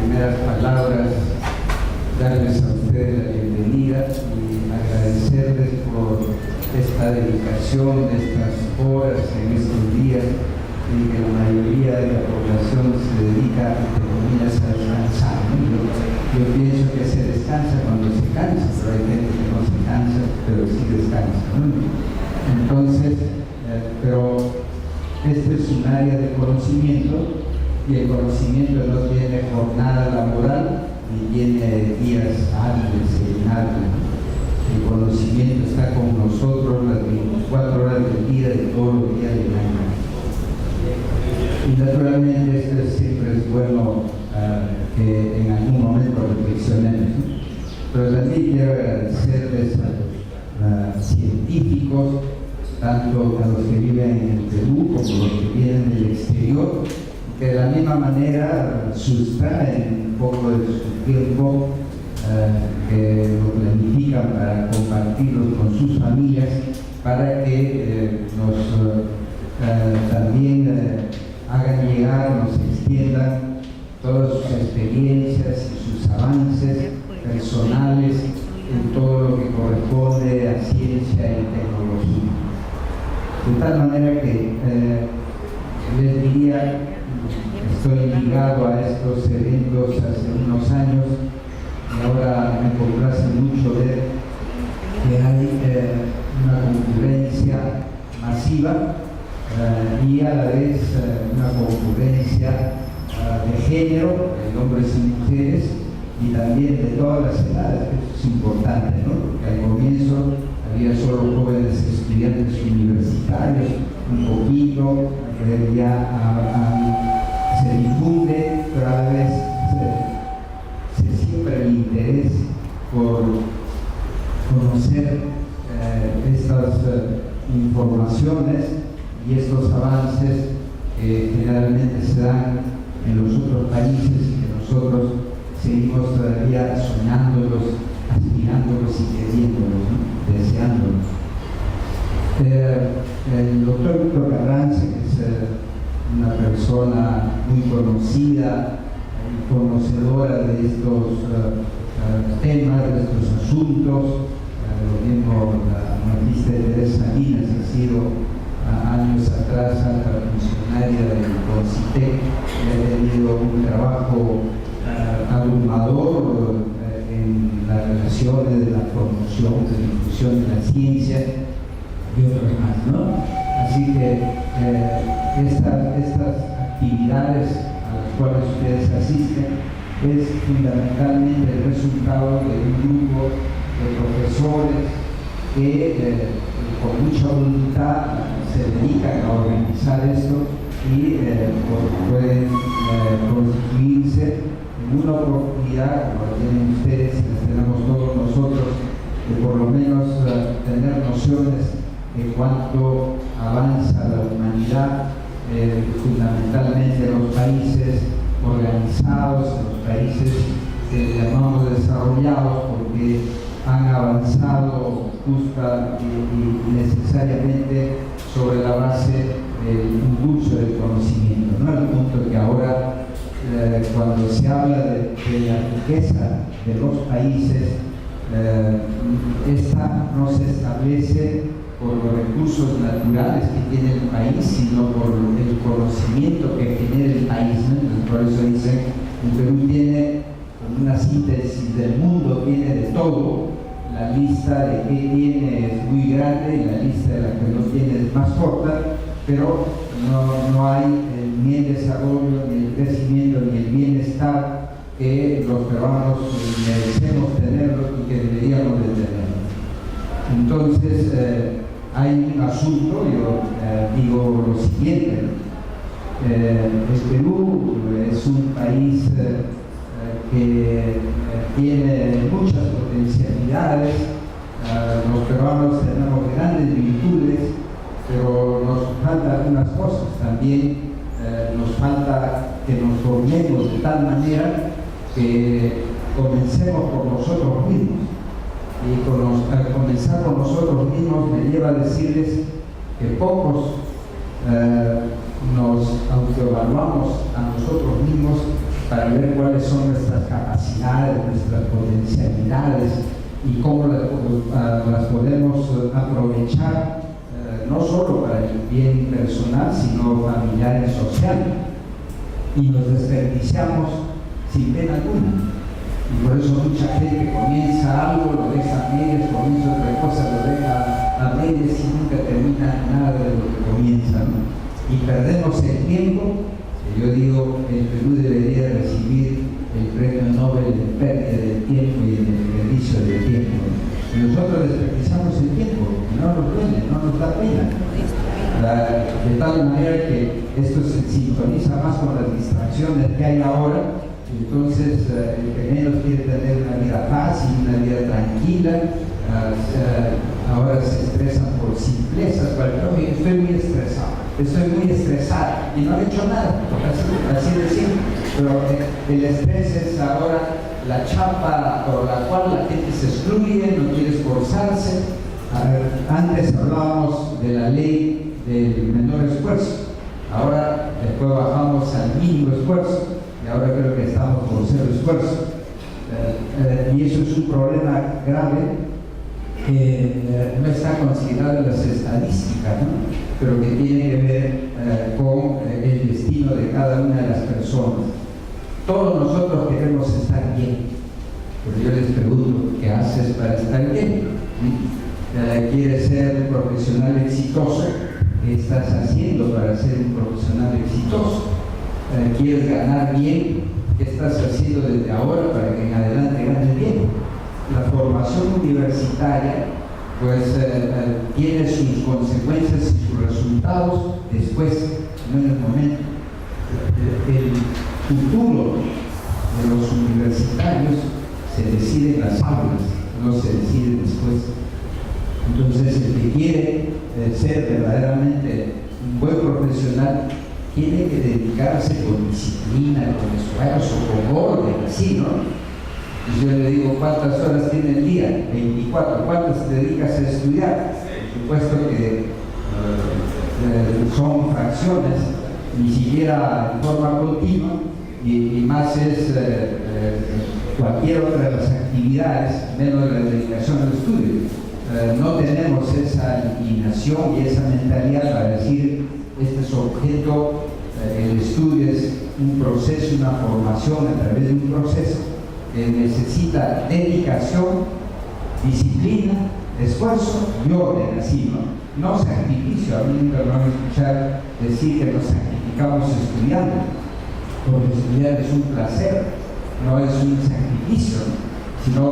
primeras palabras darles a ustedes la bienvenida y agradecerles por esta dedicación de estas horas en estos días en que la mayoría de la población se dedica, entre comillas, a descansar, ¿no? Yo pienso que se descansa cuando se cansa, pero hay gente que no se cansa, pero sí descansa, ¿no? Entonces, pero este es un área de conocimiento y el conocimiento no tiene jornada laboral ni tiene días hábiles en nada. El conocimiento está con nosotros las 24 horas del día, de todos los días del año. Y naturalmente esto siempre es bueno que en algún momento reflexionemos, ¿no? Pero también quiero agradecerles a científicos, tanto a los que viven en el Perú como a los que vienen del exterior, que de la misma manera sustraen un poco de su tiempo que lo planifican para compartirlo con sus familias, para que nos también hagan llegar, nos extiendan todas sus experiencias y sus avances personales en todo lo que corresponde a ciencia y tecnología. De tal manera que les diría, estoy ligado a estos eventos hace unos años y ahora me complace mucho ver que hay una concurrencia masiva y a la vez una concurrencia de género, de hombres y mujeres, y también de todas las edades, que es importante, ¿no? Porque al comienzo había solo jóvenes estudiantes universitarios, un poquito, ya se difunde, pero a la vez se siembra el interés por conocer estas informaciones y estos avances que generalmente se dan en los otros países y que nosotros seguimos todavía soñándolos, aspirándolos y queriéndolos, ¿no? Deseándolos. El doctor Víctor Carranza, que es una persona muy conocida y conocedora de estos temas, de estos asuntos, lo mismo la magistra Teresa Salinas ha sido años atrás alta funcionaria del CONCITEC, ha tenido un trabajo abrumador en las relaciones de la promoción, de la difusión de la ciencia y otros más, ¿no? Así que estas actividades a las cuales ustedes asisten es fundamentalmente el resultado de un grupo de profesores que con mucha voluntad se dedican a organizar esto y pueden constituirse en una oportunidad, como tienen ustedes y las tenemos todos nosotros, de por lo menos tener nociones de cuánto avanza la humanidad, fundamentalmente en los países organizados, en los países que llamamos desarrollados, porque han avanzado justa y necesariamente sobre la base del impulso del conocimiento, ¿no? Al punto que ahora cuando se habla de la riqueza de los países, esta no se establece por los recursos naturales que tiene el país, sino por el conocimiento que genera el país, ¿no? Por eso dicen, el Perú tiene como una síntesis del mundo, tiene de todo. La lista de qué tiene es muy grande y la lista de la que no tiene es más corta, pero no hay ni el desarrollo, ni el crecimiento, ni el bienestar que los peruanos merecemos tenerlo y que deberíamos de tenerlo. Entonces, hay un asunto, yo digo lo siguiente, el Perú es un país que tiene muchas potencialidades, los peruanos tenemos grandes virtudes, pero nos faltan algunas cosas, también nos falta que nos formemos de tal manera que comencemos por nosotros mismos. Y al comenzar por nosotros mismos me lleva a decirles que pocos nos autoevaluamos a nosotros mismos para ver cuáles son nuestras capacidades, nuestras potencialidades y cómo las podemos aprovechar, no solo para el bien personal, sino familiar y social. Y nos desperdiciamos sin pena alguna. Y por eso mucha gente comienza algo, lo deja a medias, comienza otra cosa, lo deja a medias y nunca termina nada de lo que comienza, ¿no? Y perdemos el tiempo. Yo digo, el Perú debería recibir el premio Nobel de pérdida del tiempo y el desperdicio del tiempo. Y nosotros desperdiciamos el tiempo, no nos duele, no nos da pena. De tal manera que esto se sintoniza más con las distracciones que hay ahora. Entonces, el que menos quiere tener una vida fácil, una vida tranquila, ahora se estresan por simplezas. Oye, estoy muy estresado, estoy muy estresada y no he hecho nada, así de simple. Pero el estrés es ahora la chapa por la cual la gente se excluye, no quiere esforzarse. Antes hablábamos de la ley del menor esfuerzo, ahora después bajamos al mínimo esfuerzo y ahora creo que estamos por cero esfuerzo. Y eso es un problema grave que no está considerado en las estadísticas, ¿no? Pero que tiene que ver con el destino de cada una de las personas. Todos nosotros queremos estar bien, pero yo les pregunto, ¿qué haces para estar bien? ¿Quieres ser un profesional exitoso? ¿Qué estás haciendo para ser un profesional exitoso? ¿Quieres ganar bien? ¿Qué estás haciendo desde ahora para que en adelante ganes bien? La formación universitaria pues tiene sus consecuencias y sus resultados después, no en el momento. El futuro de los universitarios se decide en las aulas, no se decide después. Entonces, el que quiere ser verdaderamente un buen profesional tiene que dedicarse con disciplina, con esfuerzo, con orden, así, ¿no? Y yo le digo, ¿cuántas horas tiene el día? 24. ¿Cuántas te dedicas a estudiar? Por supuesto que son fracciones, ni siquiera en forma continua, y más es cualquier otra de las actividades, menos la dedicación al estudio. No tenemos esa inclinación y esa mentalidad para decir, este es objeto, el estudio es un proceso, una formación a través de un proceso que necesita dedicación, disciplina, esfuerzo y orden, así, ¿no? No sacrificio. A mí nunca me van a escuchar decir que nos sacrificamos estudiando, porque estudiar es un placer, no es un sacrificio, ¿no? Sino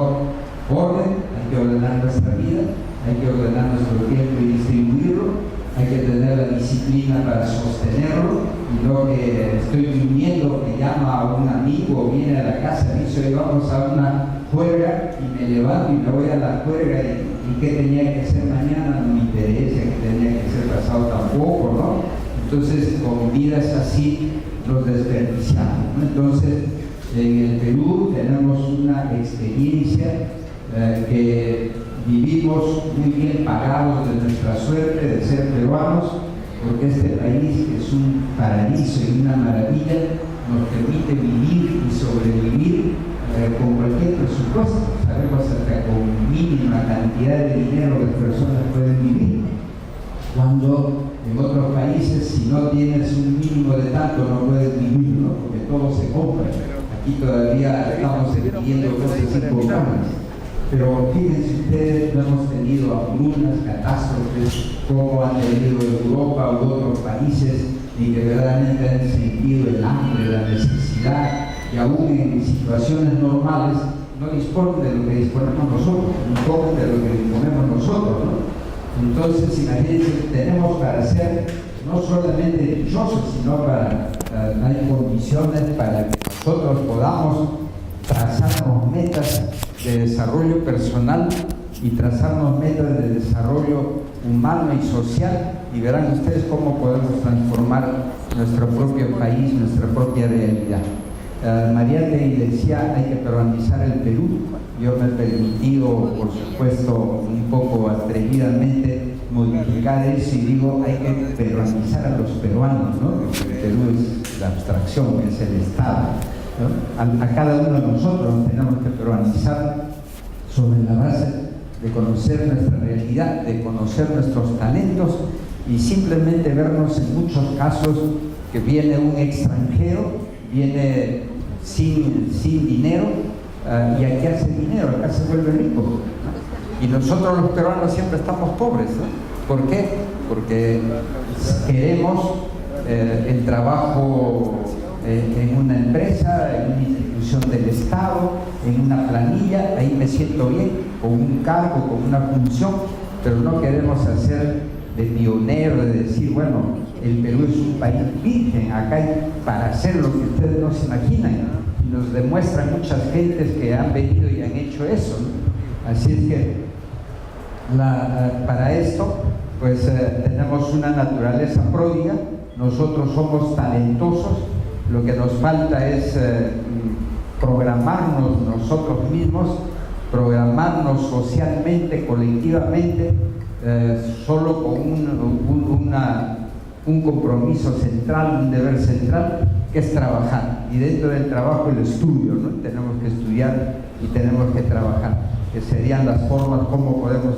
orden. Hay que ordenar nuestra vida, hay que ordenar nuestro tiempo y distribuirlo, hay que tener la disciplina para sostenerlo, y no que estoy viniendo, que llama a un amigo o viene a la casa y dice, hoy vamos a una juerga, y me levanto y me voy a la juerga, y qué tenía que hacer mañana, no me interesa, qué tenía que ser pasado tampoco, ¿no? Entonces, con vidas así nos desperdiciamos, ¿no? Entonces, en el Perú tenemos una experiencia que vivimos muy bien pagados de nuestra suerte de ser peruanos, porque este país es un paraíso y una maravilla, nos permite vivir y sobrevivir con cualquier presupuesto. Sabemos hasta con mínima cantidad de dinero las personas pueden vivir, cuando en otros países, si no tienes un mínimo de tanto, no puedes vivir, ¿no? Porque todo se compra. Aquí todavía estamos adquiriendo cosas importantes. Pero fíjense ustedes, no hemos tenido hambrunas, catástrofes, como han tenido Europa u otros países, y que verdaderamente han sentido el hambre, la necesidad, y aún en situaciones normales no disponen de lo que disponemos nosotros, no comen de lo que disponemos nosotros, ¿no? Entonces, imagínense, tenemos para ser no solamente dichosos, sino para hay condiciones para que nosotros podamos trazarnos metas de desarrollo personal y trazarnos metas de desarrollo humano y social, y verán ustedes cómo podemos transformar nuestro propio país, nuestra propia realidad. Mariátegui decía, hay que peruanizar el Perú. Yo me he permitido, por supuesto, un poco atrevidamente modificar eso y digo, hay que peruanizar a los peruanos, ¿no? Porque el Perú es la abstracción, es el Estado. ¿no? A cada uno de nosotros nos tenemos que peruanizar sobre la base de conocer nuestra realidad, de conocer nuestros talentos y simplemente vernos en muchos casos que viene un extranjero, viene sin dinero y aquí hace dinero, acá se vuelve rico, ¿no? Y nosotros los peruanos siempre estamos pobres, ¿no? ¿Por qué? Porque queremos el trabajo en una empresa, en una institución del Estado, en una planilla, ahí me siento bien, con un cargo, con una función, pero no queremos hacer de pionero, de decir, bueno, el Perú es un país virgen, acá hay para hacer lo que ustedes no se imaginan. Y nos demuestran muchas gentes que han venido y han hecho eso, ¿no? Así es que para esto, pues tenemos una naturaleza pródiga, nosotros somos talentosos, lo que nos falta es programarnos nosotros mismos, programarnos socialmente, colectivamente, solo con un compromiso central, un deber central, que es trabajar. Y dentro del trabajo el estudio, ¿no? Tenemos que estudiar y tenemos que trabajar, que serían las formas como podemos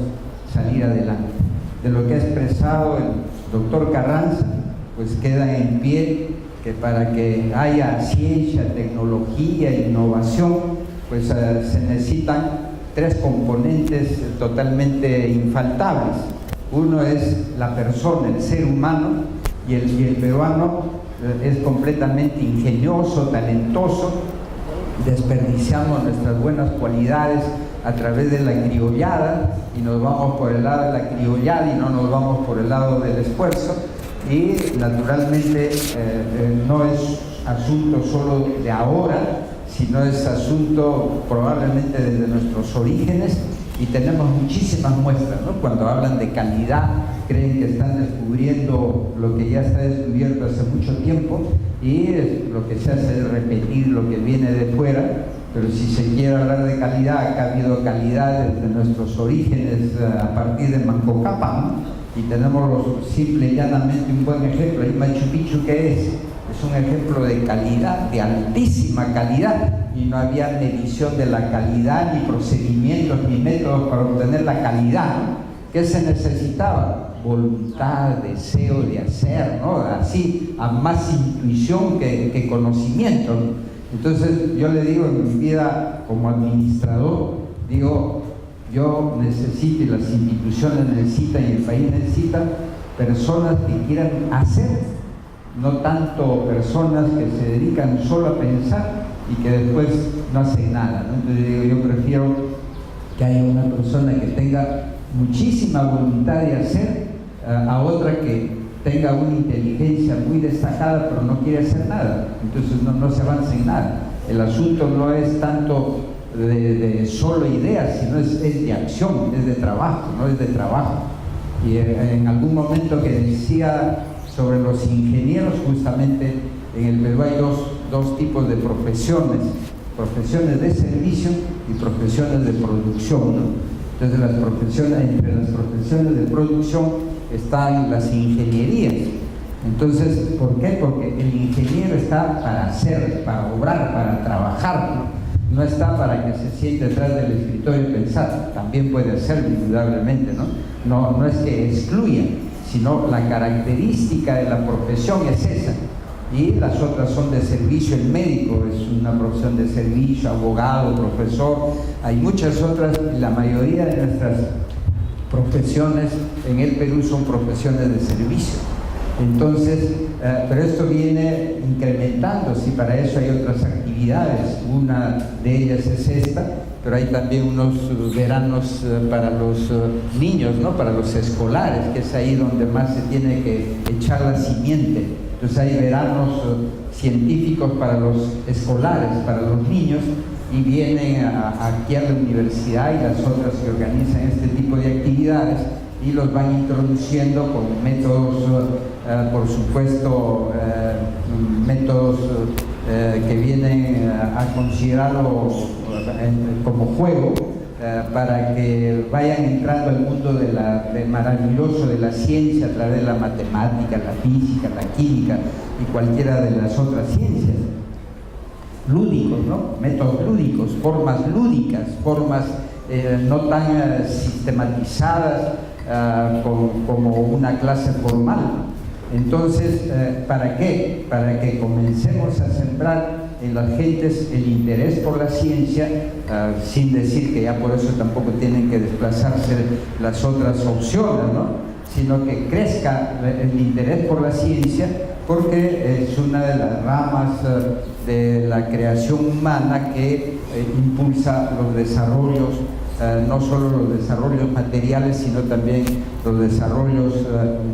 salir adelante. De lo que ha expresado el doctor Carranza, pues queda en pie que para que haya ciencia, tecnología, innovación, pues se necesitan tres componentes totalmente infaltables. Uno es la persona, el ser humano, y el peruano es completamente ingenioso, talentoso, desperdiciamos nuestras buenas cualidades a través de la criollada y nos vamos por el lado de la criollada y no nos vamos por el lado del esfuerzo. Y naturalmente no es asunto solo de ahora, sino es asunto probablemente desde nuestros orígenes, y tenemos muchísimas muestras, ¿no? Cuando hablan de calidad, creen que están descubriendo lo que ya está descubierto hace mucho tiempo, y lo que se hace es repetir lo que viene de fuera. Pero si se quiere hablar de calidad, acá ha habido calidad desde nuestros orígenes a partir de Manco Cápac, ¿no? Y tenemos simple y llanamente un buen ejemplo. ¿Y Machu Picchu qué es? Es un ejemplo de calidad, de altísima calidad, y no había medición de la calidad, ni procedimientos, ni métodos para obtener la calidad, ¿no? ¿Qué se necesitaba? Voluntad, deseo de hacer, ¿no? Así, a más intuición que conocimiento, ¿no? Entonces yo le digo, en mi vida como administrador, digo, yo necesito y las instituciones necesitan y el país necesita personas que quieran hacer, no tanto personas que se dedican solo a pensar y que después no hacen nada, ¿no? Entonces digo, yo prefiero que haya una persona que tenga muchísima voluntad de hacer a otra que tenga una inteligencia muy destacada pero no quiere hacer nada. Entonces no se avanza en nada. El asunto no es tanto de solo ideas, sino es de acción, es de trabajo, no es de trabajo. Y en algún momento que decía sobre los ingenieros, justamente en el Perú hay dos tipos de profesiones: profesiones de servicio y profesiones de producción, ¿no? Entonces entre las profesiones de producción están las ingenierías. Entonces, ¿por qué? Porque el ingeniero está para hacer, para obrar, para trabajar, ¿no? No está para que se siente detrás del escritorio y pensar. También puede hacerlo, indudablemente, ¿no? No es que excluya, sino la característica de la profesión es esa. Y las otras son de servicio. El médico es una profesión de servicio, abogado, profesor. Hay muchas otras, y la mayoría de nuestras profesiones en el Perú son profesiones de servicio. Entonces, pero esto viene incrementando, sí, para eso hay otras actividades. Una de ellas es esta, pero hay también unos veranos para los niños, ¿no? Para los escolares, que es ahí donde más se tiene que echar la simiente. Entonces hay veranos científicos para los escolares, para los niños, y vienen aquí a la universidad y las otras que organizan este tipo de actividades y los van introduciendo con métodos, por supuesto, métodos que vienen a considerarlo como juego, para que vayan entrando al mundo de maravilloso de la ciencia a través de la matemática, la física, la química y cualquiera de las otras ciencias. lúdicos, ¿no? Métodos lúdicos, formas lúdicas, formas no tan sistematizadas como una clase formal. Entonces, ¿para qué? Para que comencemos a sembrar en las gentes el interés por la ciencia, sin decir que ya por eso tampoco tienen que desplazarse las otras opciones, ¿no? Sino que crezca el interés por la ciencia, porque es una de las ramas de la creación humana que impulsa los desarrollos, no solo los desarrollos materiales, sino también los desarrollos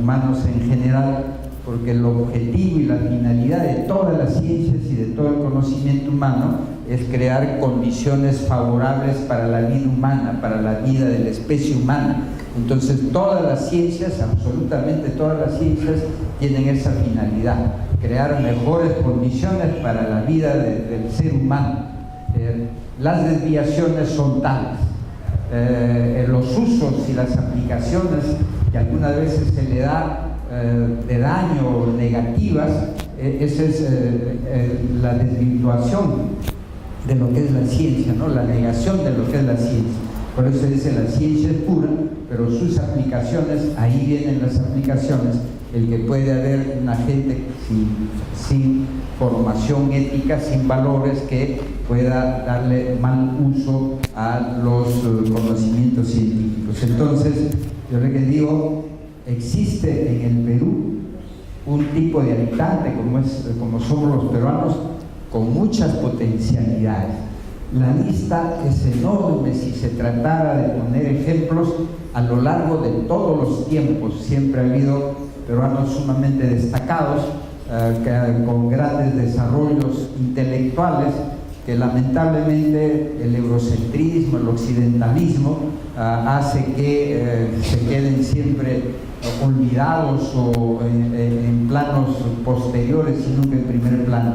humanos en general, porque el objetivo y la finalidad de todas las ciencias y de todo el conocimiento humano es crear condiciones favorables para la vida humana, para la vida de la especie humana. Entonces todas las ciencias, absolutamente todas las ciencias, tienen esa finalidad, crear mejores condiciones para la vida del ser humano. Las desviaciones son tales, los usos y las aplicaciones que algunas veces se le da de daño o negativas, esa es la desvirtuación de lo que es la ciencia, ¿no? La negación de lo que es la ciencia. Por eso se dice la ciencia es pura, pero sus aplicaciones, ahí vienen las aplicaciones, el que puede haber una gente sin formación ética, sin valores, que pueda darle mal uso a los conocimientos científicos. Entonces, yo le digo, existe en el Perú un tipo de habitante como somos los peruanos, con muchas potencialidades. La lista es enorme si se tratara de poner ejemplos a lo largo de todos los tiempos. Siempre ha habido peruanos sumamente destacados, con grandes desarrollos intelectuales, que lamentablemente el eurocentrismo, el occidentalismo, hace que se queden siempre olvidados o en planos posteriores y nunca en primer plano.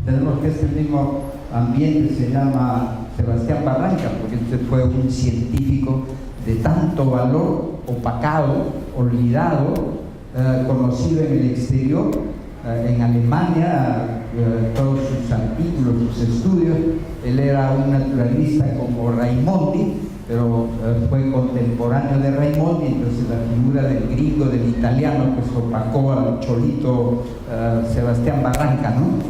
Tenemos que este mismo ambiente se llama Sebastián Barranca, porque este fue un científico de tanto valor, opacado, olvidado, conocido en el exterior, en Alemania, todos sus artículos, sus estudios. Él era un naturalista como Raimondi, pero fue contemporáneo de Raimondi, entonces la figura del gringo, del italiano, pues opacó al cholito Sebastián Barranca, ¿no?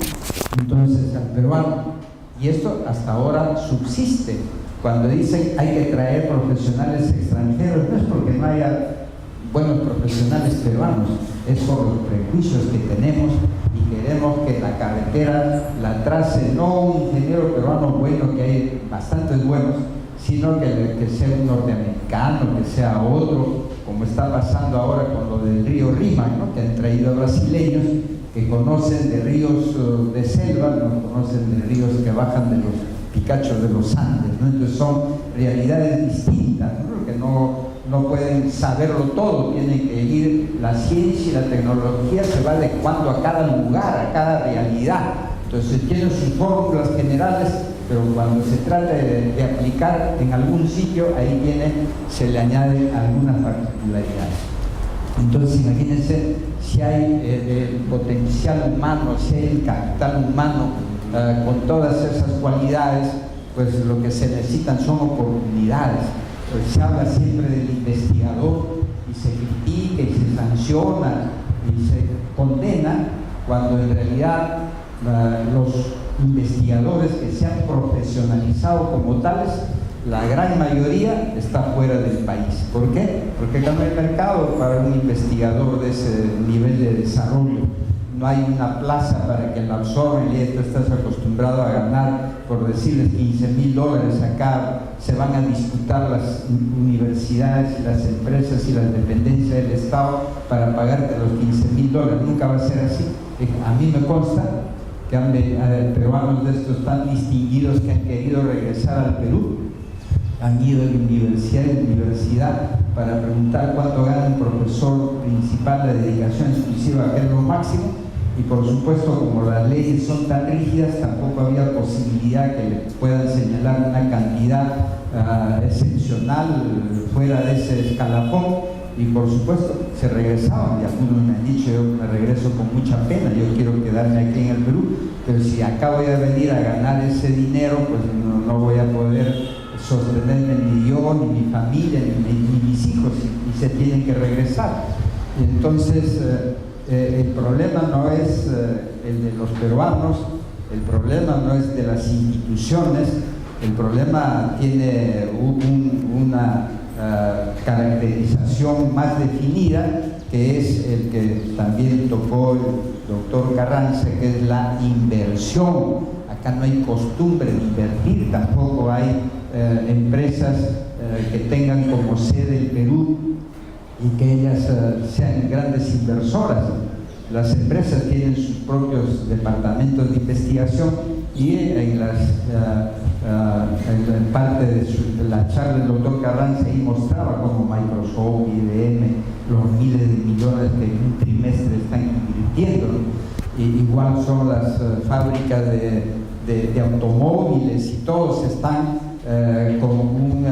Entonces al peruano. Y esto hasta ahora subsiste. Cuando dicen hay que traer profesionales extranjeros, no es porque no haya buenos profesionales peruanos, es por los prejuicios que tenemos y queremos que la carretera la trace no un ingeniero peruano bueno, que hay bastantes buenos, sino que sea un norteamericano, que sea otro, como está pasando ahora con lo del río Rímac, ¿no? Que han traído a brasileños que conocen de ríos de selva, no conocen de ríos que bajan de los picachos de los Andes, ¿no? Entonces son realidades distintas, ¿no? Que no pueden saberlo todo, tienen que ir, la ciencia y la tecnología se va adecuando a cada lugar, a cada realidad. Entonces tienen sus fórmulas generales, pero cuando se trata de aplicar en algún sitio, ahí se le añaden algunas particularidades. Entonces imagínense si hay el potencial humano, si hay el capital humano con todas esas cualidades, pues lo que se necesitan son oportunidades. Pues se habla siempre del investigador y se critica y se sanciona y se condena, cuando en realidad los investigadores que se han profesionalizado como tales, la gran mayoría está fuera del país. ¿Por qué? Porque no hay mercado para un investigador de ese nivel de desarrollo. No hay una plaza para que la absorben, y tú estás acostumbrado a ganar, por decirles, $15,000. Acá se van a disputar las universidades y las empresas y las dependencias del Estado para pagarte los $15,000. Nunca va a ser así. A mí me consta que han peruanos de estos tan distinguidos que han querido regresar al Perú, han ido de universidad en universidad para preguntar cuánto gana un profesor principal de dedicación exclusiva, que es lo máximo, y por supuesto, como las leyes son tan rígidas, tampoco había posibilidad que le puedan señalar una cantidad excepcional fuera de ese escalafón, y por supuesto se regresaban, y algunos me han dicho, yo me regreso con mucha pena, yo quiero quedarme aquí en el Perú, pero si acá voy a venir a ganar ese dinero, pues no voy a poder sostenerme ni yo, ni mi familia, ni mis hijos, y se tienen que regresar. Y entonces el problema no es el de los peruanos, el problema no es de las instituciones, el problema tiene una caracterización más definida, que es el que también tocó el doctor Carranza, que es la inversión. Acá no hay costumbre de invertir, tampoco hay empresas que tengan como sede el Perú y que ellas sean grandes inversoras. Las empresas tienen sus propios departamentos de investigación, y en parte de la charla del doctor Carranza ahí mostraba cómo Microsoft, IBM, los miles de millones que en un trimestre están invirtiendo, ¿no? Y igual son las fábricas de automóviles, y todos están como un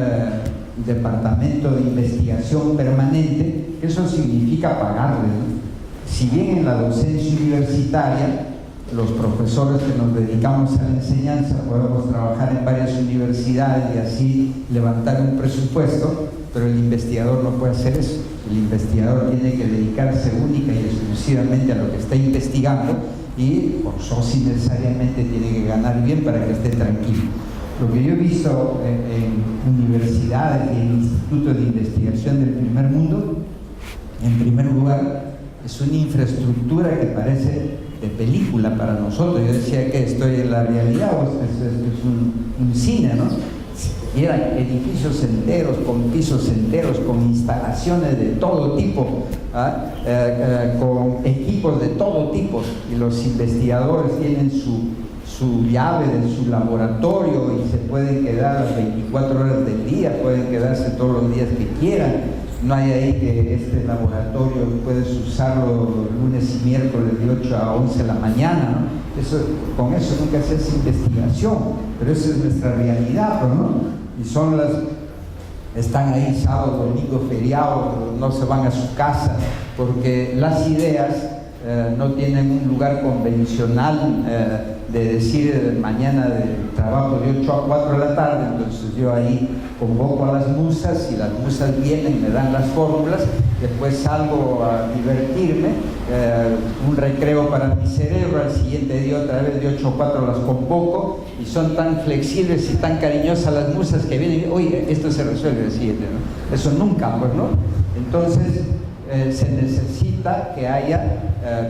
departamento de investigación permanente. Eso significa pagarles, ¿no? Si bien en la docencia universitaria, los profesores que nos dedicamos a la enseñanza podemos trabajar en varias universidades y así levantar un presupuesto, pero el investigador no puede hacer eso. El investigador tiene que dedicarse única y exclusivamente a lo que está investigando, y forzoso y necesariamente tiene que ganar bien para que esté tranquilo. Lo que yo he visto en universidades y en institutos de investigación del primer mundo, en primer lugar, es una infraestructura que parece de película para nosotros. Yo decía que estoy en la realidad, o es un cine, ¿no? Y eran edificios enteros, con pisos enteros, con instalaciones de todo tipo, con equipos de todo tipo, y los investigadores tienen su llave de su laboratorio y se pueden quedar las 24 horas del día, pueden quedarse todos los días que quieran. No hay ahí que este laboratorio puedes usarlo lunes y miércoles de 8 a 11 de la mañana, ¿no? Con eso nunca se hace investigación, pero esa es nuestra realidad, ¿no? Y están ahí sábado, domingo, feriado, no se van a su casa, porque las ideas no tienen un lugar convencional de decir mañana de trabajo de 8 a 4 de la tarde, entonces yo ahí convoco a las musas y las musas vienen, me dan las fórmulas, después salgo a divertirme, un recreo para mi cerebro, al siguiente día otra vez de 8 a 4 las convoco, y son tan flexibles y tan cariñosas las musas que vienen y oye, esto se resuelve el siguiente, ¿no? Eso nunca, pues, ¿no? Entonces se necesita que haya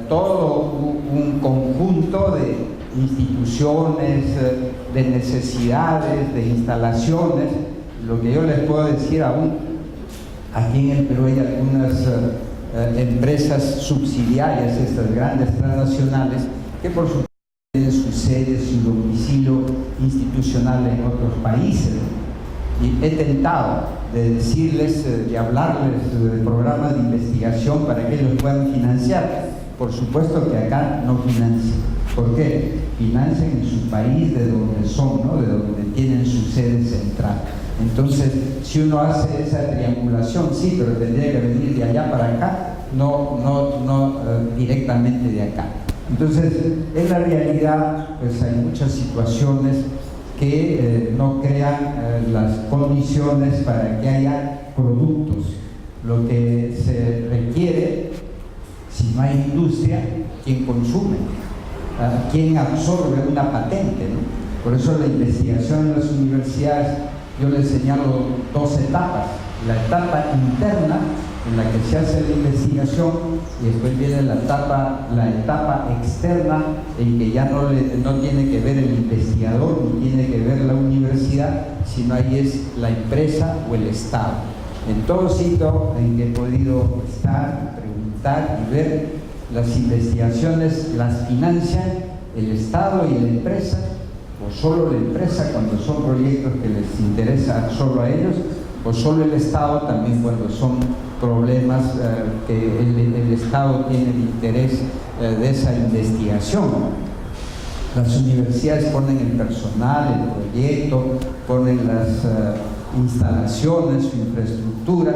todo un conjunto de instituciones, de necesidades, de instalaciones. Lo que yo les puedo decir aún, aquí en el Perú hay algunas empresas subsidiarias, estas grandes transnacionales, que por supuesto tienen su sede, su domicilio institucional en otros países. Y he tentado de decirles, de hablarles de programas de investigación para que ellos puedan financiar. Por supuesto que acá no financian. ¿Por qué? Financian en su país de donde son, ¿no? De donde tienen su sede central. Entonces, si uno hace esa triangulación, sí, pero tendría que venir de allá para acá, no directamente de acá. Entonces, en la realidad, pues hay muchas situaciones que no crean las condiciones para que haya productos. Lo que se requiere, si no hay industria, ¿quién consume? ¿Quién absorbe una patente, ¿no? Por eso la investigación en las universidades, yo les señalo dos etapas: la etapa interna, en la que se hace la investigación, y después viene la etapa externa, en que ya no tiene que ver el investigador ni tiene que ver la universidad, sino ahí es la empresa o el Estado. En todo sitio en que he podido estar, preguntar y ver, las investigaciones las financian el Estado y la empresa, o solo la empresa cuando son proyectos que les interesa solo a ellos, o solo el Estado también cuando son problemas que el Estado tiene el interés de esa investigación. Las universidades ponen el personal, el proyecto, ponen las instalaciones, su infraestructura,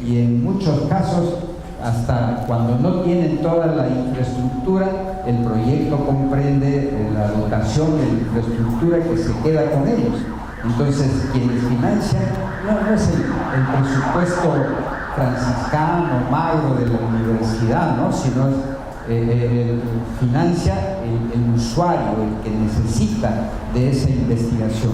y en muchos casos, hasta cuando no tienen toda la infraestructura, el proyecto comprende la dotación de la infraestructura que se queda con ellos. Entonces, quienes financian no es el presupuesto franciscano, magro de la universidad, ¿no? Sino financia el usuario, el que necesita de esa investigación.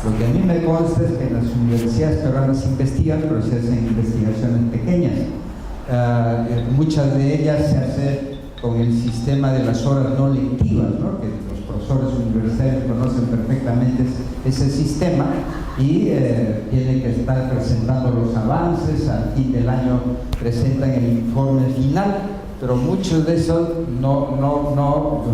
Lo que a mí me consta es que en las universidades peruanas investigan, pero se hacen investigaciones pequeñas. Muchas de ellas se hacen con el sistema de las horas no lectivas, ¿no? Que los profesores universitarios conocen perfectamente ese sistema y tienen que estar presentando los avances, al fin del año presentan el informe final, pero muchos de esos no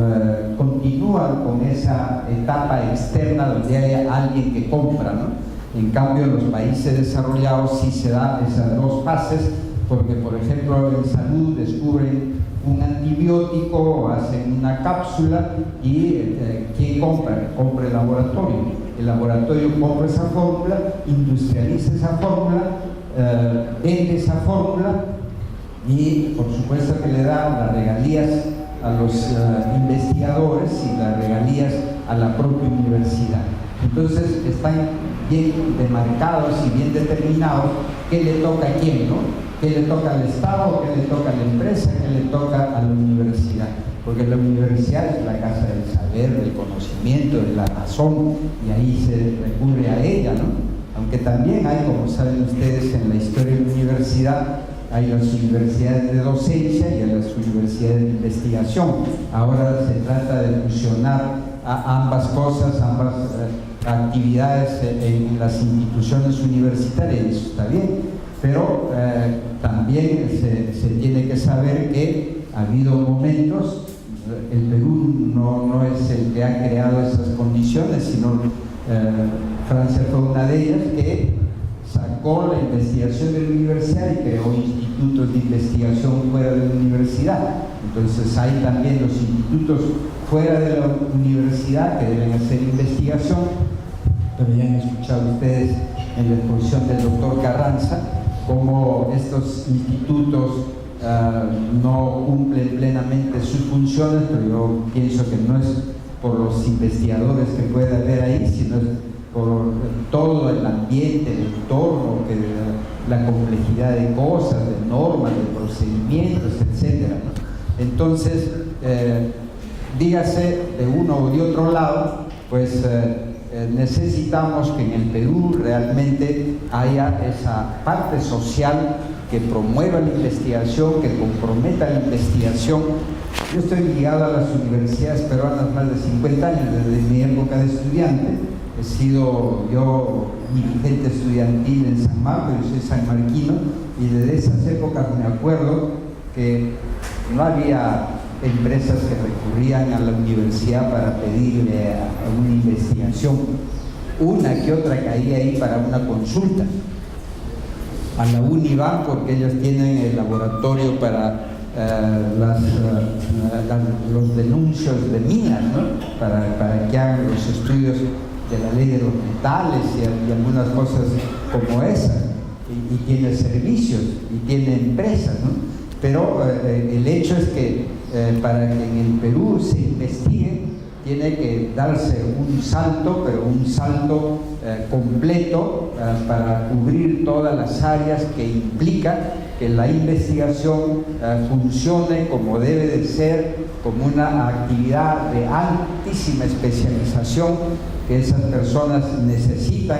continúan con esa etapa externa donde hay alguien que compra, ¿no? En cambio, en los países desarrollados sí se dan esas dos fases, porque por ejemplo en salud descubren un antibiótico, hacen una cápsula y ¿quién compra? Compra el laboratorio. El laboratorio compra esa fórmula, industrializa esa fórmula, vende esa fórmula y por supuesto que le da las regalías a los investigadores y las regalías a la propia universidad. Entonces están bien demarcados y bien determinados qué le toca a quién, ¿no? ¿Qué le toca al Estado? ¿Qué le toca a la empresa? ¿Qué le toca a la universidad? Porque la universidad es la casa del saber, del conocimiento, de la razón, y ahí se recurre a ella, ¿no? Aunque también hay, como saben ustedes, en la historia de la universidad, hay las universidades de docencia y hay las universidades de investigación. Ahora se trata de fusionar ambas cosas, ambas actividades en las instituciones universitarias, y eso está bien. Pero también se tiene que saber que ha habido momentos, el Perú no es el que ha creado esas condiciones, sino Francia fue una de ellas, que sacó la investigación de la universidad y creó institutos de investigación fuera de la universidad. Entonces hay también los institutos fuera de la universidad que deben hacer investigación, pero ya han escuchado ustedes en la exposición del doctor Carranza cómo estos institutos no cumplen plenamente sus funciones, pero yo pienso que no es por los investigadores que puede haber ahí, sino es por todo el ambiente, el entorno, la complejidad de cosas, de normas, de procedimientos, etc., ¿no? Entonces, dígase de uno o de otro lado, pues necesitamos que en el Perú realmente haya esa parte social que promueva la investigación, que comprometa la investigación. Yo estoy ligado a las universidades peruanas más de 50 años, desde mi época de estudiante. He sido yo dirigente estudiantil en San Marcos, yo soy sanmarquino, y desde esas épocas me acuerdo que no había empresas que recurrían a la universidad para pedirle a una investigación. Una que otra caía ahí para una consulta. A la UNIVAN, porque ellos tienen el laboratorio para los denuncios de minas, ¿no? Para que hagan los estudios de la ley de los metales y algunas cosas como esas. Y tiene servicios y tiene empresas, ¿no? Pero el hecho es que para que en el Perú se investigue, tiene que darse un salto, pero un salto completo para cubrir todas las áreas que implica que la investigación funcione como debe de ser, como una actividad de altísima especialización, que esas personas necesitan,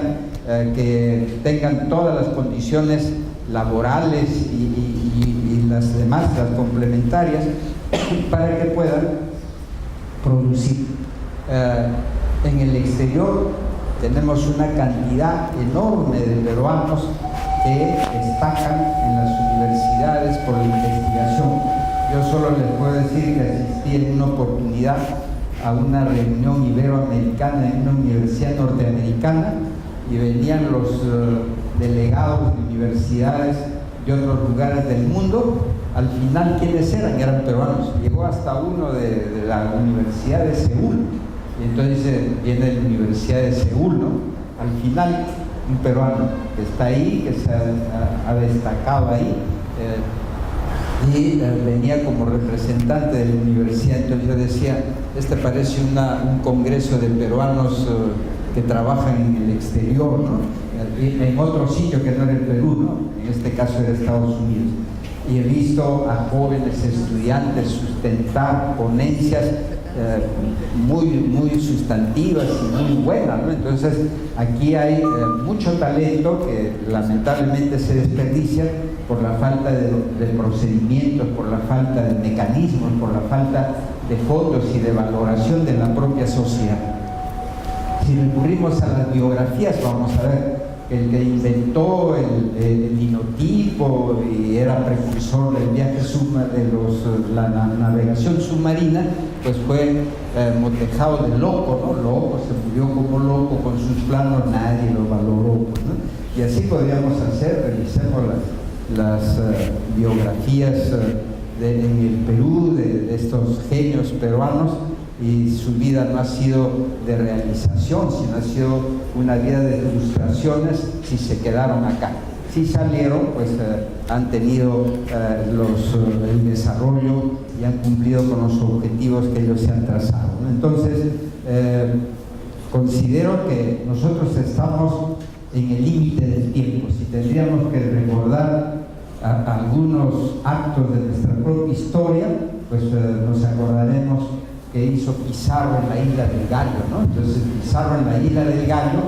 que tengan todas las condiciones laborales y las demás, las complementarias, para que puedan producir. En el exterior tenemos una cantidad enorme de peruanos que destacan en las universidades por la investigación. Yo solo les puedo decir que asistí en una oportunidad a una reunión iberoamericana en una universidad norteamericana y venían los delegados de universidades de otros lugares del mundo. Al final, ¿quiénes eran? Eran peruanos. Llegó hasta uno de la Universidad de Seúl. Y entonces viene la Universidad de Seúl, ¿no? Al final, un peruano que está ahí, que se ha destacado ahí, y venía como representante de la universidad. Entonces yo decía, este parece un congreso de peruanos que trabajan en el exterior, ¿no? En otro sitio que no era el Perú, ¿no? En este caso era Estados Unidos. Y he visto a jóvenes estudiantes sustentar ponencias muy sustantivas y muy buenas, ¿no? Entonces aquí hay mucho talento que lamentablemente se desperdicia por la falta de procedimientos, por la falta de mecanismos, por la falta de fondos y de valoración de la propia sociedad. Si recurrimos a las biografías, vamos a ver el que inventó el linotipo y era precursor del viaje de la navegación submarina, pues fue motejado de loco, ¿no? Loco, se murió como loco con sus planos, nadie lo valoró, ¿no? Y así podríamos hacer, revisemos las biografías en el Perú de estos genios peruanos, y su vida no ha sido de realización, sino ha sido una vida de frustraciones si se quedaron acá. Si salieron, pues han tenido el desarrollo y han cumplido con los objetivos que ellos se han trazado, ¿no? Entonces, considero que nosotros estamos en el límite del tiempo. Si tendríamos que recordar algunos actos de nuestra propia historia, pues nos acordaremos que hizo Pizarro en la isla del Gallo, ¿no? Entonces Pizarro en la isla del Gallo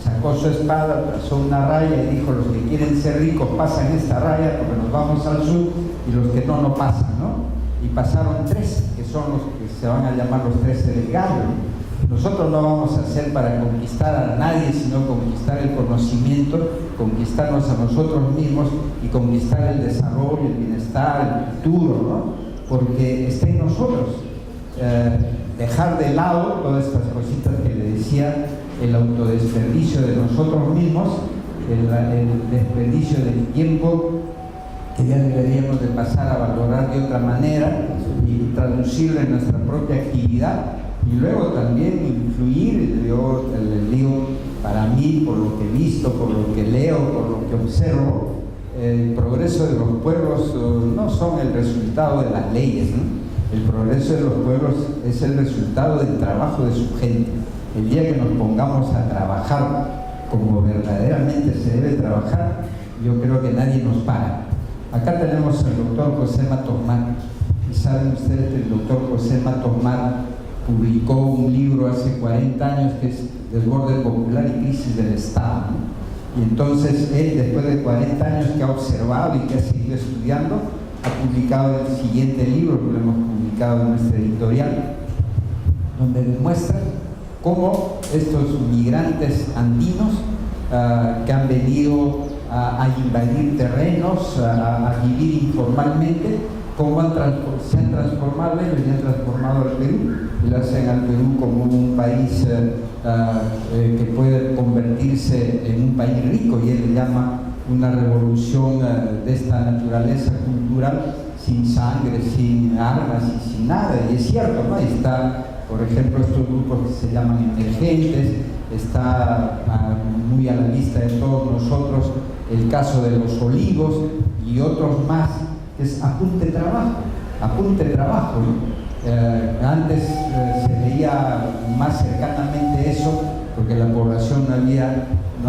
sacó su espada, trazó una raya y dijo: los que quieren ser ricos pasan esta raya porque nos vamos al sur, y los que no pasan, ¿no? Y pasaron 13, que son los que se van a llamar los 13 del Gallo. Nosotros no vamos a hacer para conquistar a nadie, sino conquistar el conocimiento, conquistarnos a nosotros mismos y conquistar el desarrollo, el bienestar, el futuro, ¿no? Porque está en nosotros. Dejar de lado todas estas cositas que le decía, el autodesperdicio de nosotros mismos, el desperdicio del tiempo, que ya deberíamos de pasar a valorar de otra manera y traducirlo en nuestra propia actividad, y luego también influir. Yo les digo, para mí, por lo que he visto, por lo que leo, por lo que observo, el progreso de los pueblos no son el resultado de las leyes, ¿no? El progreso de los pueblos es el resultado del trabajo de su gente. El día que nos pongamos a trabajar como verdaderamente se debe trabajar, yo creo que nadie nos para. Acá tenemos al doctor José Matos Mar, y saben ustedes que el doctor José Matos Mar publicó un libro hace 40 años que es Desborde Popular y Crisis del Estado, ¿no? Y entonces él, después de 40 años que ha observado y que ha seguido estudiando, ha publicado el siguiente libro, que lo hemos publicado en nuestra editorial, donde demuestra cómo estos migrantes andinos que han venido a invadir terrenos, a vivir informalmente, cómo se han transformado ellos y han transformado al Perú, y lo hacen al Perú como un país que puede convertirse en un país rico, y él le llama una revolución de esta naturaleza cultural, sin sangre, sin armas y sin nada. Y es cierto, ¿no? Ahí está, por ejemplo, estos grupos que se llaman emergentes, está muy a la vista de todos nosotros el caso de los olivos y otros más, que es apunte trabajo, ¿no? Antes se veía más cercanamente eso, porque la población no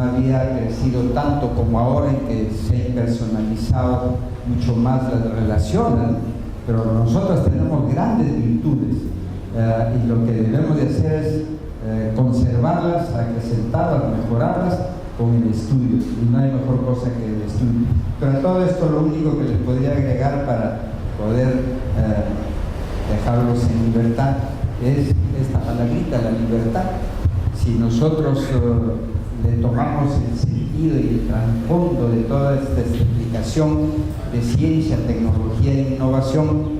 había crecido tanto como ahora, en que se ha impersonalizado mucho más las relaciones, pero nosotros tenemos grandes virtudes, y lo que debemos de hacer es conservarlas, acrecentarlas, mejorarlas con el estudio, y no hay mejor cosa que el estudio. Pero a todo esto, lo único que les podría agregar para poder dejarlos en libertad es esta palabrita, la libertad. Si nosotros le tomamos el sentido y el trasfondo de toda esta explicación de ciencia, tecnología e innovación,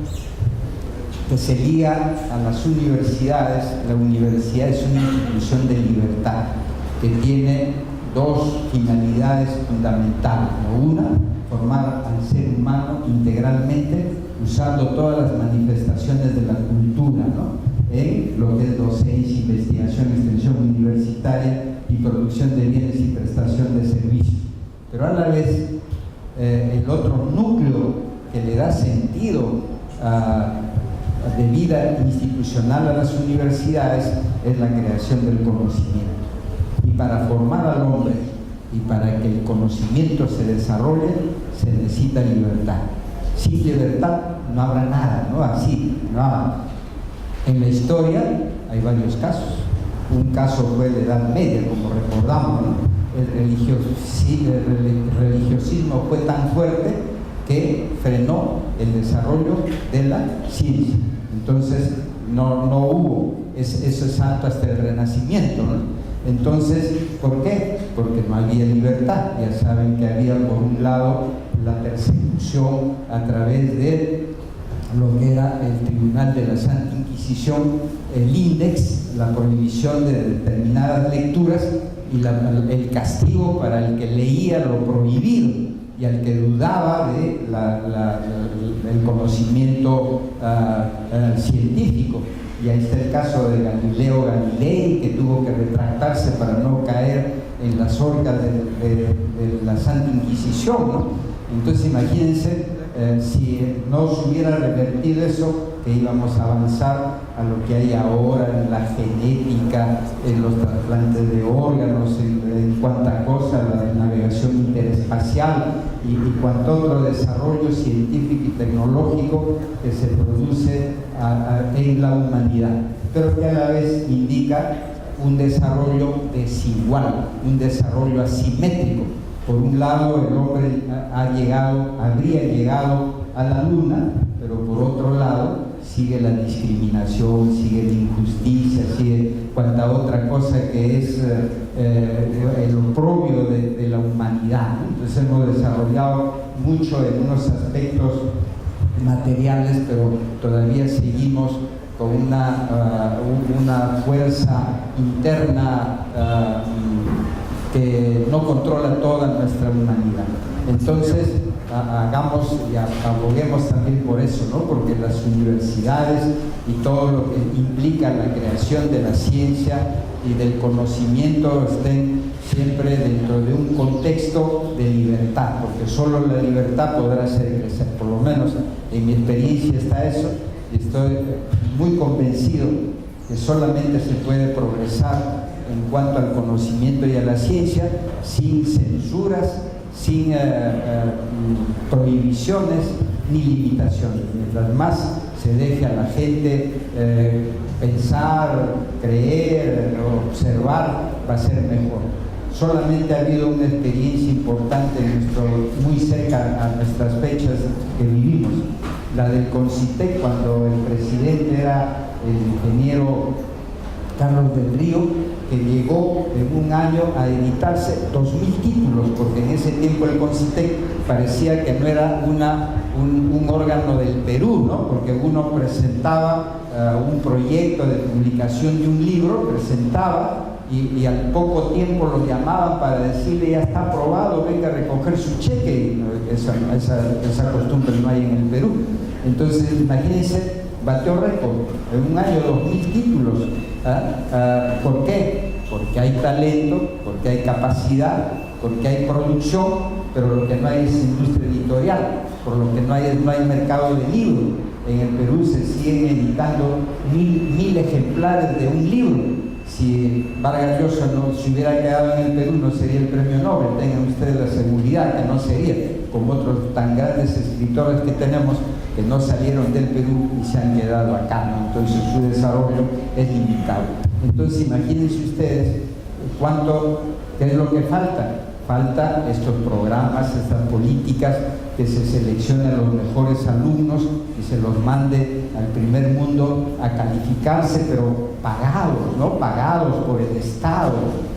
que se liga a las universidades, la universidad es una institución de libertad que tiene dos finalidades fundamentales. Una, formar al ser humano integralmente, usando todas las manifestaciones de la cultura, ¿no? En lo que es docencia, investigación, extensión universitaria y producción de bienes y prestación de pero a la vez el otro núcleo que le da sentido de vida institucional a las universidades es la creación del conocimiento. Y para formar al hombre y para que el conocimiento se desarrolle, se necesita libertad. Sin libertad no habrá nada, ¿no? Así, no. En la historia hay varios casos. Un caso fue la Edad Media, como recordamos, ¿no? El religiosismo fue tan fuerte que frenó el desarrollo de la ciencia. Entonces no hubo ese salto hasta el Renacimiento, ¿no? Entonces, ¿por qué? Porque no había libertad. Ya saben que había por un lado la persecución a través de lo que era el Tribunal de la Santa Inquisición, el índex, la prohibición de determinadas lecturas y el castigo para el que leía lo prohibido y al que dudaba de el conocimiento científico. Y ahí está el caso de Galileo Galilei, que tuvo que retractarse para no caer en las horcas de la Santa Inquisición, ¿no? Entonces imagínense si no se hubiera revertido eso, que íbamos a avanzar a lo que hay ahora en la genética, en los trasplantes de órganos, en cuanta cosa, la navegación interespacial y cuanto otro desarrollo científico y tecnológico que se produce en la humanidad, pero que a la vez indica un desarrollo desigual, un desarrollo asimétrico. Por un lado, el hombre habría llegado a la luna, pero por otro lado sigue la discriminación, sigue la injusticia, sigue cuanta otra cosa que es el oprobio de la humanidad. Entonces hemos desarrollado mucho en unos aspectos materiales, pero todavía seguimos con una fuerza interna que no controla toda nuestra humanidad. Entonces, hagamos y aboguemos también por eso, ¿no? Porque las universidades y todo lo que implica la creación de la ciencia y del conocimiento estén siempre dentro de un contexto de libertad, porque solo la libertad podrá hacer crecer. Por lo menos en mi experiencia está eso, y estoy muy convencido que solamente se puede progresar en cuanto al conocimiento y a la ciencia sin censuras, sin prohibiciones ni limitaciones. Mientras más se deje a la gente pensar, creer, observar, va a ser mejor. Solamente ha habido una experiencia importante muy cerca a nuestras fechas que vivimos, la del CONCITEC, cuando el presidente era el ingeniero Carlos del Río, que llegó en un año a editarse 2000 títulos, porque en ese tiempo el CONCITEC parecía que no era un órgano del Perú, ¿no? Porque uno presentaba un proyecto de publicación de un libro, presentaba y al poco tiempo lo llamaban para decirle ya está aprobado, venga a recoger su cheque. Esa costumbre no hay en el Perú. Entonces imagínense, batió récord, en un año 2000 títulos. ¿Por qué? Porque hay talento, porque hay capacidad, porque hay producción, pero lo que no hay es industria editorial, por lo que no hay mercado de libros. En el Perú se siguen editando mil ejemplares de un libro. Si Vargas Llosa no se hubiera quedado en el Perú, no sería el premio Nobel. Tengan ustedes la seguridad que no sería, como otros tan grandes escritores que tenemos que no salieron del Perú y se han quedado acá, ¿no? Entonces su desarrollo es limitado. Entonces imagínense ustedes qué es lo que falta. Falta estos programas, estas políticas, que se seleccionen a los mejores alumnos y se los mande al primer mundo a calificarse, pero pagados, ¿no? Pagados por el Estado,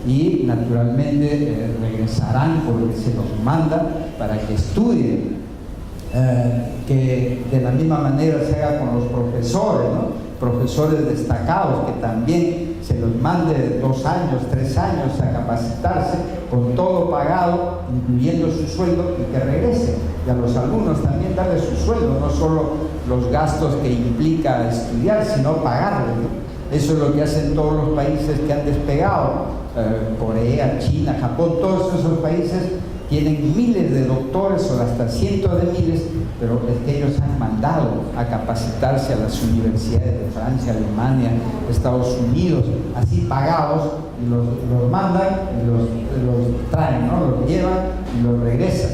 y naturalmente regresarán porque se los manda para que estudien. Que de la misma manera se haga con los profesores, ¿no? Profesores destacados, que también se los mande 2 años, 3 años a capacitarse, con todo pagado, incluyendo su sueldo, y que regresen. Y a los alumnos también darles su sueldo, no solo los gastos que implica estudiar, sino pagarles, ¿no? Eso es lo que hacen todos los países que han despegado, Corea, China, Japón, todos esos países tienen miles de doctores o hasta cientos de miles, pero es que ellos han mandado a capacitarse a las universidades de Francia, Alemania, Estados Unidos, así pagados, y los mandan, y los traen, ¿no? Los llevan y los regresan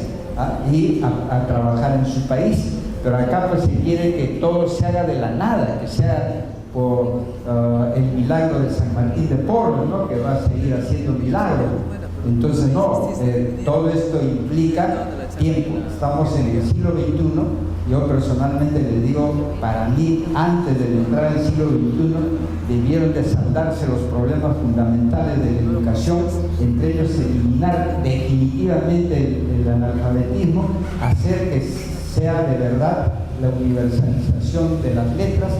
y a trabajar en su país. Pero acá pues se quiere que todo se haga de la nada, que sea por el milagro de San Martín de Porres, ¿no? Que va a seguir haciendo milagros. Entonces no, todo esto implica tiempo. Estamos en el siglo XXI. Yo personalmente les digo, para mí, antes de entrar en el siglo XXI, debieron de saldarse los problemas fundamentales de la educación, entre ellos eliminar definitivamente el analfabetismo, hacer que sea de verdad la universalización de las letras,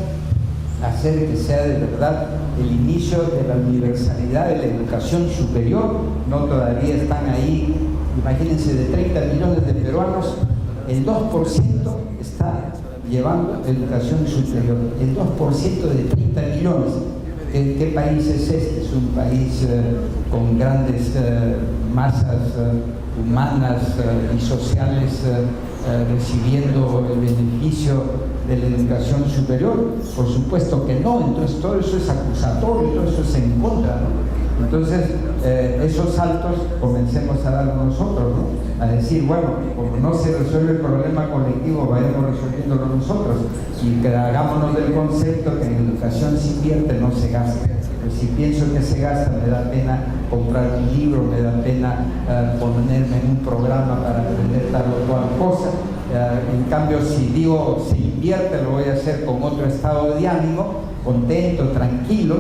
hacer que sea de verdad el inicio de la universalidad de la educación superior. No todavía están ahí, imagínense, de 30 millones de peruanos, el 2% está llevando educación superior, el 2% de 30 millones. ¿Qué país es este? Es un país con grandes masas humanas y sociales recibiendo el beneficio de la educación superior. Por supuesto que no. Entonces todo eso es acusatorio, todo eso es en contra, ¿no? Entonces esos saltos comencemos a darlos nosotros, ¿no? A decir, bueno, como no se resuelve el problema colectivo, vayamos resolviéndolo nosotros, y que hagámonos del concepto que en educación se invierte, no se gasta. Pues si pienso que se gasta, me da pena comprar un libro, me da pena ponerme en un programa para aprender tal o cual cosa. En cambio, si digo se invierte, lo voy a hacer con otro estado de ánimo, contento, tranquilo.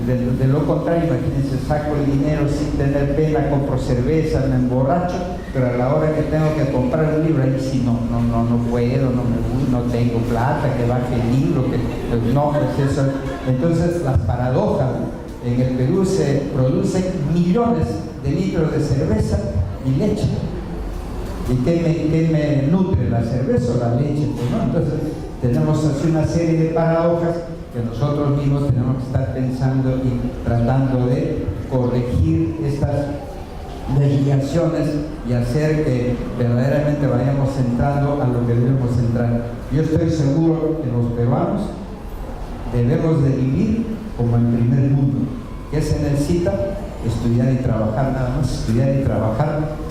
De lo contrario, imagínense, saco el dinero sin tener pena, compro cerveza, me emborracho, pero a la hora que tengo que comprar un libro, ahí sí no puedo, no tengo plata, que baje el libro, que no, pues eso. Entonces las paradojas, en el Perú se producen millones de litros de cerveza y leche. ¿Y qué me nutre, la cerveza o la leche? Pues no. Entonces tenemos así una serie de paradojas que nosotros mismos tenemos que estar pensando y tratando de corregir estas desviaciones y hacer que verdaderamente vayamos entrando a lo que debemos entrar. Yo estoy seguro que los peruanos debemos de vivir como en primer mundo. ¿Qué se necesita? Estudiar y trabajar, nada más, estudiar y trabajar.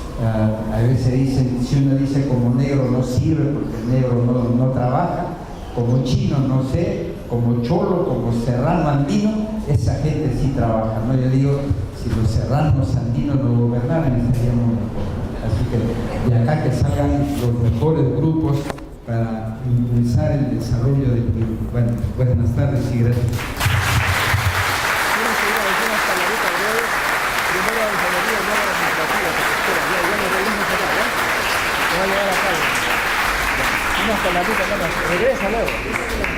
A veces dicen, si uno dice como negro no sirve porque el negro no trabaja, como chino no sé, como cholo, como serrano andino, esa gente sí trabaja, ¿no? Yo digo, si los serranos andinos no gobernaran, estaríamos mejor. Así que de acá que salgan los mejores grupos para impulsar el desarrollo del Perú. Bueno, buenas tardes y gracias. Unas palabritas, regresa luego.